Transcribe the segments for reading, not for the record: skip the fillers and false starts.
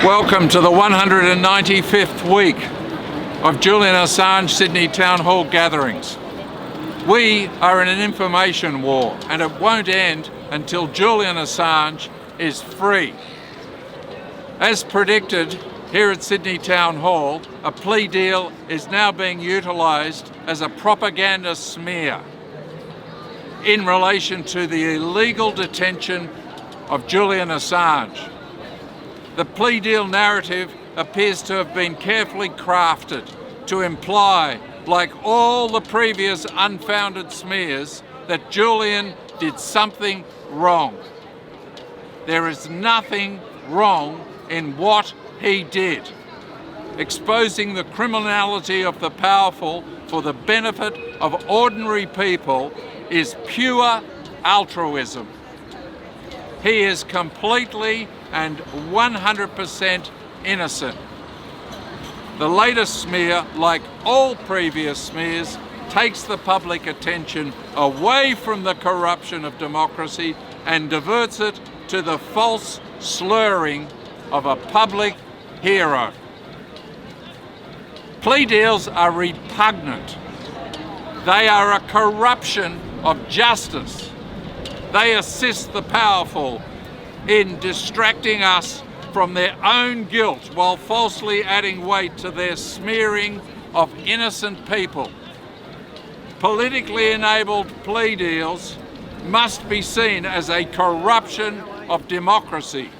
Welcome to the 195th week of Julian Assange Sydney Town Hall gatherings. We are in an information war, and it won't end until Julian Assange is free. As predicted here at Sydney Town Hall, a plea deal is now being utilised as a propaganda smear in relation to the illegal detention of Julian Assange. The plea deal narrative appears to have been carefully crafted to imply, like all the previous unfounded smears, that Julian did something wrong. There is nothing wrong in what he did. Exposing the criminality of the powerful for the benefit of ordinary people is pure altruism. He is completely and 100% innocent. The latest smear, like all previous smears, takes the public attention away from the corruption of democracy and diverts it to the false slurring of a public hero. Plea deals are repugnant. They are a corruption of justice. They assist the powerful in distracting us from their own guilt while falsely adding weight to their smearing of innocent people. Politically enabled plea deals must be seen as a corruption of democracy.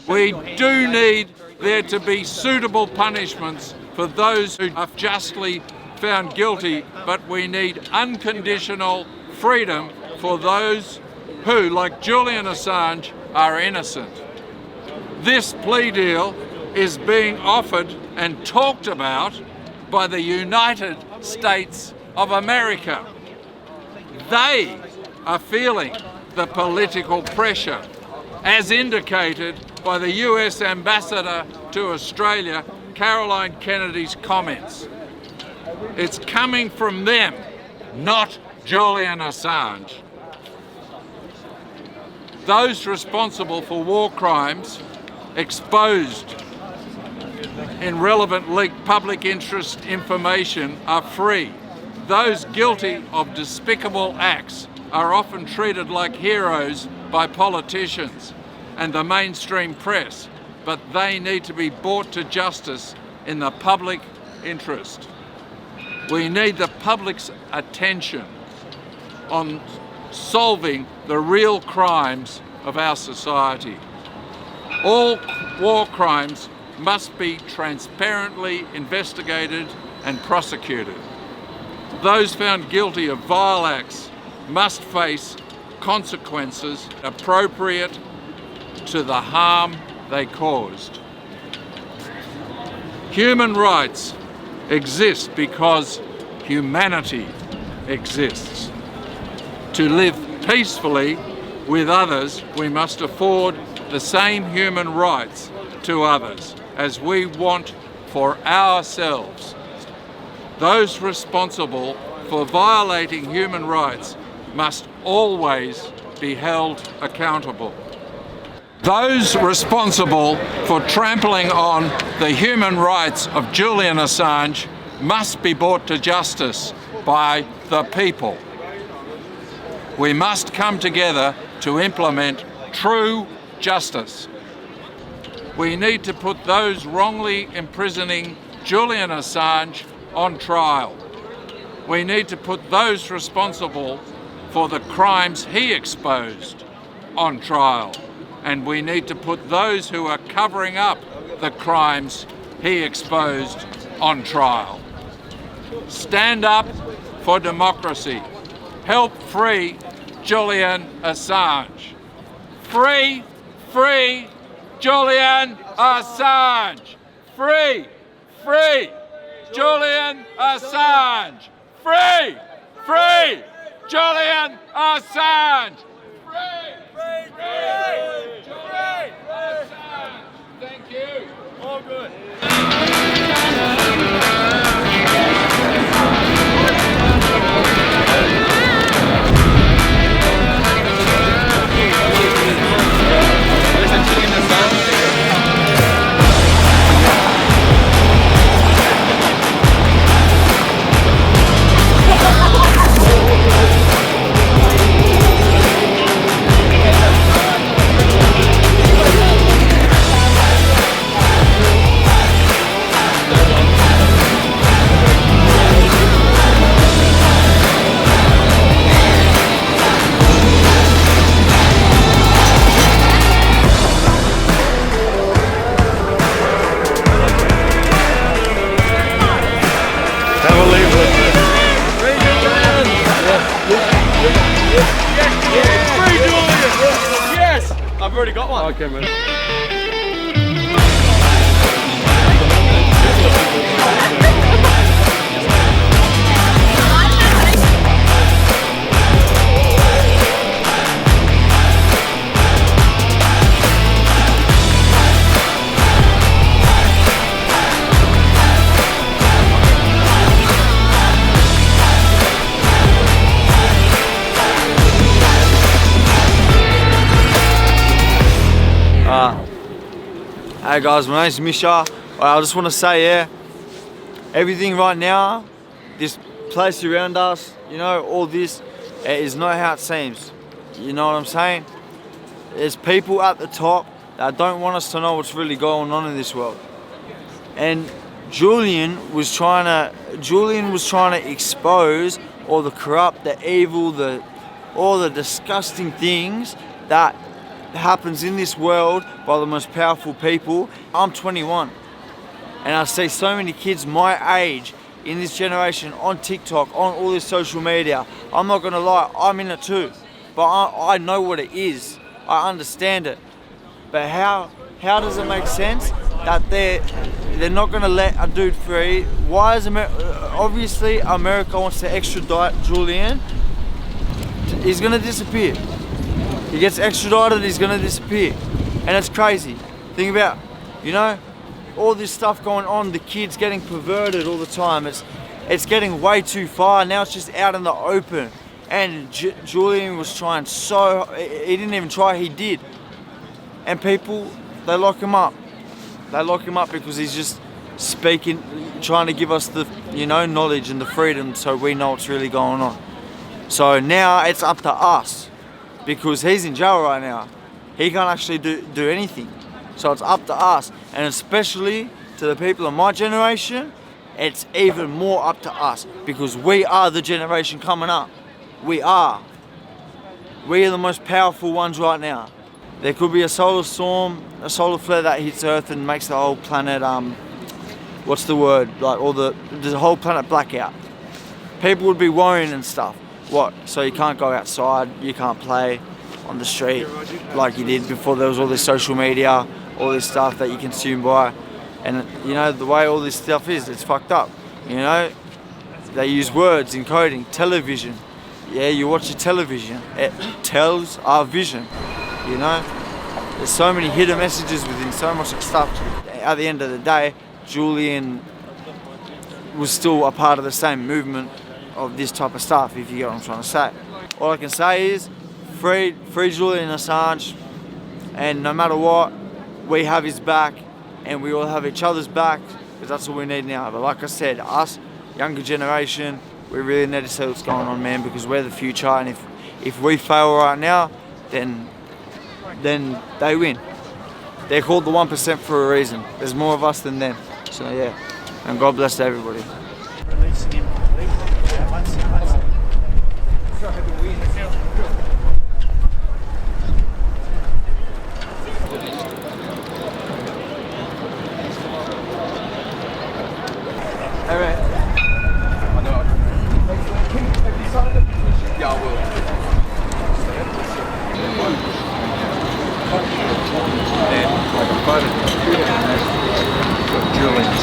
We do need there to be suitable punishments for those who are justly found guilty, but we need unconditional freedom for those who, like Julian Assange, are innocent. This plea deal is being offered and talked about by the United States of America. They are feeling the political pressure, as indicated by the US Ambassador to Australia, Caroline Kennedy's comments. It's coming from them, not Julian Assange. Those responsible for war crimes exposed in relevant leaked public interest information are free. Those guilty of despicable acts are often treated like heroes by politicians and the mainstream press, but they need to be brought to justice in the public interest. We need the public's attention on solving the real crimes of our society. All war crimes must be transparently investigated and prosecuted. Those found guilty of vile acts must face consequences appropriate to the harm they caused. Human rights exist because humanity exists. To live peacefully with others, we must afford the same human rights to others as we want for ourselves. Those responsible for violating human rights must always be held accountable. Those responsible for trampling on the human rights of Julian Assange must be brought to justice by the people. We must come together to implement true justice. We need to put those wrongly imprisoning Julian Assange on trial. We need to put those responsible for the crimes he exposed on trial. And we need to put those who are covering up the crimes he exposed on trial. Stand up for democracy. Help free Julian Assange. Free, free Julian Assange. Free, free Julian Assange. Free, free Julian Assange. Free, free, free Julian Assange. Thank you. All good. Julian Assange. already got one. Okay, man. Hey guys, my name's Misha. I just want to say, yeah, everything right now, this place around us, you know, all this, it is not how it seems. You know what I'm saying? There's people at the top that don't want us to know what's really going on in this world. And Julian was trying to expose all the corrupt, the evil, all the disgusting things that happens in this world by the most powerful people. I'm 21 and I see so many kids my age in this generation on TikTok, on all this social media. I'm not gonna lie, I'm in it too, but I know what it is. I understand it. But how does it make sense that they're not gonna let a dude free? Why is obviously America wants to extradite Julian. He's gonna disappear. He gets extradited, he's gonna disappear. And it's crazy. Think about, you know, all this stuff going on, the kids getting perverted all the time. It's getting way too far. Now it's just out in the open. And Julian was trying he didn't even try, he did. And people, they lock him up. They lock him up because he's just speaking, trying to give us the, you know, knowledge and the freedom so we know what's really going on. So now it's up to us. Because he's in jail right now. He can't actually do anything. So it's up to us. And especially to the people of my generation, it's even more up to us. Because we are the generation coming up. We are. We are the most powerful ones right now. There could be a solar storm, a solar flare that hits Earth and makes the whole planet, what's the word? Like the whole planet blackout. People would be worrying and stuff. What? So you can't go outside, you can't play on the street like you did before there was all this social media, all this stuff that you consume by. And you know, the way all this stuff is, it's fucked up. You know, they use words in coding, television. Yeah, you watch your television, it tells our vision, you know. There's so many hidden messages within so much stuff. At the end of the day, Julian was still a part of the same movement of this type of stuff, if you get what I'm trying to say. All I can say is free Julian Assange, and no matter what, we have his back and we all have each other's back, because that's all we need now. But like I said, us, younger generation, we really need to see what's going on, man, because we're the future, and if we fail right now, then they win. They're called the 1% for a reason. There's more of us than them. So yeah, and God bless everybody. Releasing him. Alright. Yeah, I will. Then I can find it. Got Julian's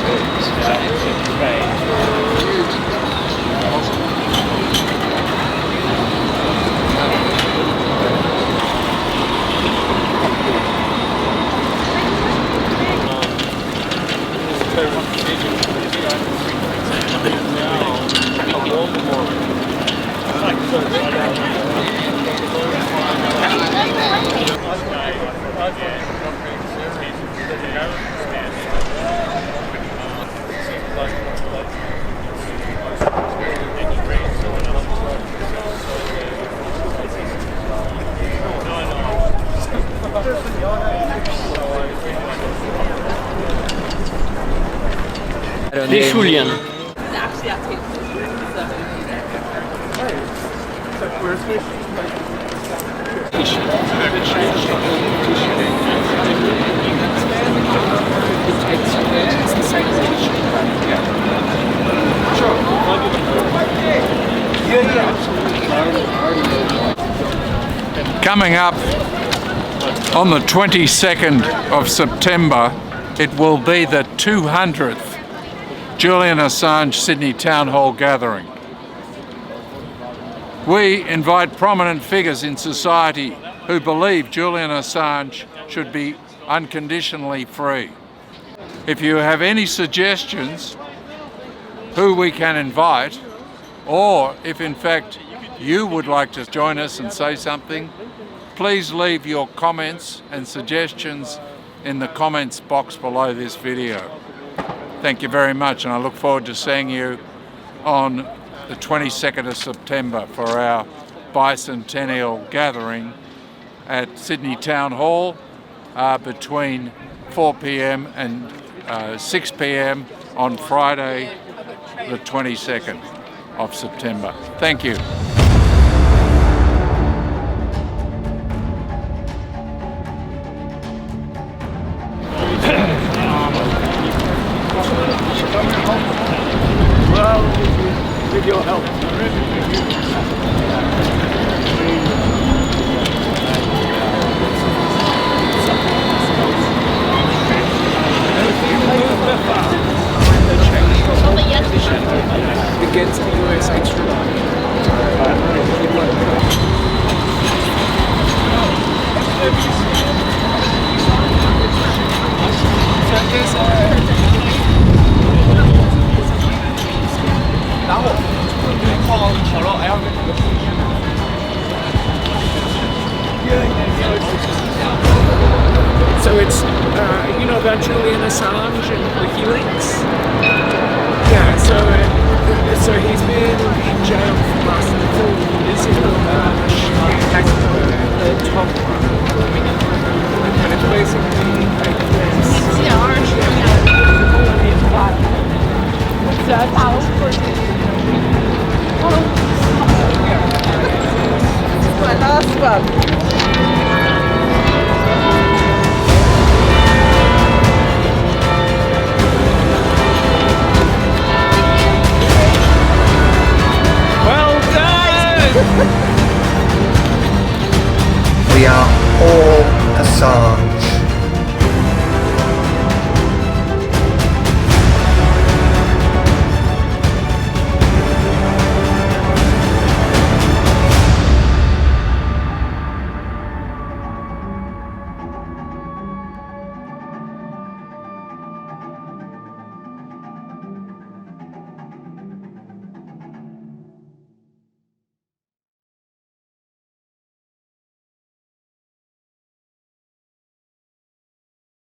Julian. Coming up On the 22nd of September, it will be the 200th Julian Assange Sydney Town Hall gathering. We invite prominent figures in society who believe Julian Assange should be unconditionally free. If you have any suggestions who we can invite, or if in fact you would like to join us and say something, please leave your comments and suggestions in the comments box below this video. Thank you very much, and I look forward to seeing you on the 22nd of September for our bicentennial gathering at Sydney Town Hall between 4 p.m. and 6 p.m. on Friday the 22nd of September. Thank you. Well, with your help. Against the USA Extradition. So it's, you know about Julian Assange and Leafleting? Yeah, so he's been in jail for the last 4 years in the top one. And it's basically